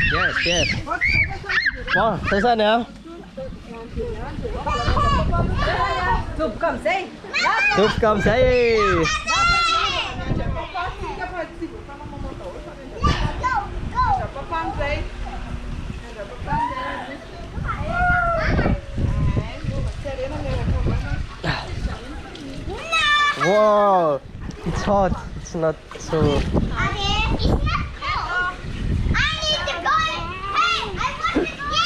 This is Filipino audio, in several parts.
Yes, yes. Oh, say saan ya? Soup, come say. Soup come say. Wow, it's hot. It's not so. It's not cold. I need to go. Hey, I want to go.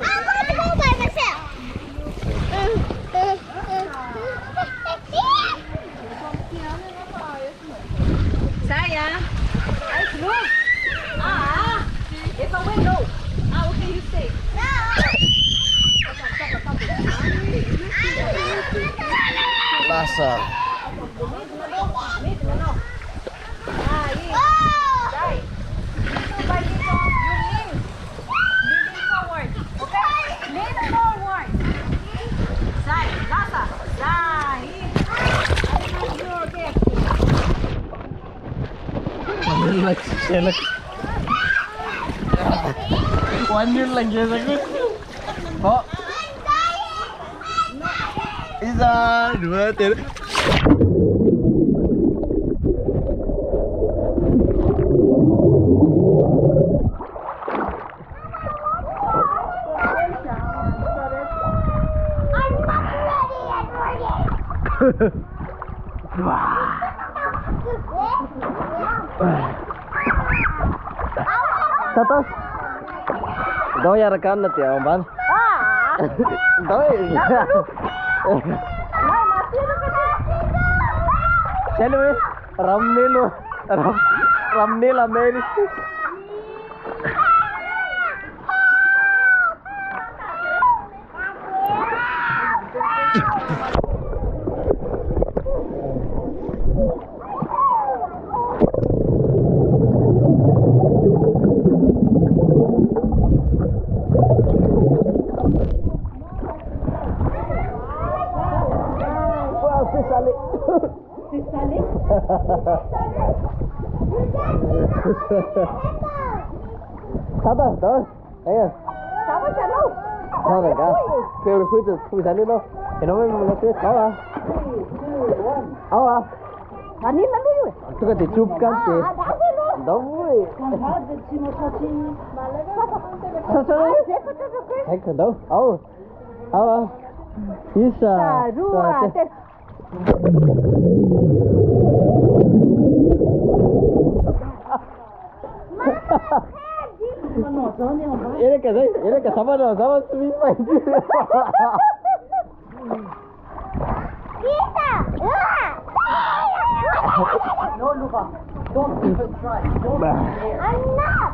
I'm going to go by myself. Saya. Look. It's a window. Okay, you stay. Lasa. One year lang siya sagot. Oh. Isa, dua, tiga. Tatos. Daw ya rekan nanti ya, Bang. Daw. Chalo, Ramnil Ameri. Sao đó, thấy à? Sao mà chả đâu? Sao rồi cả? Kêu được phui sản nữa đâu? Thì nó mới cứ sáu à? À? Ani na luyo. Tuh kan dicup kan sih. Đâu vui. Sao? Thấy cần đâu? Isa. Rua. Ini sama sweet main. No, Luca. Don't even try. Don't dare. I'm not.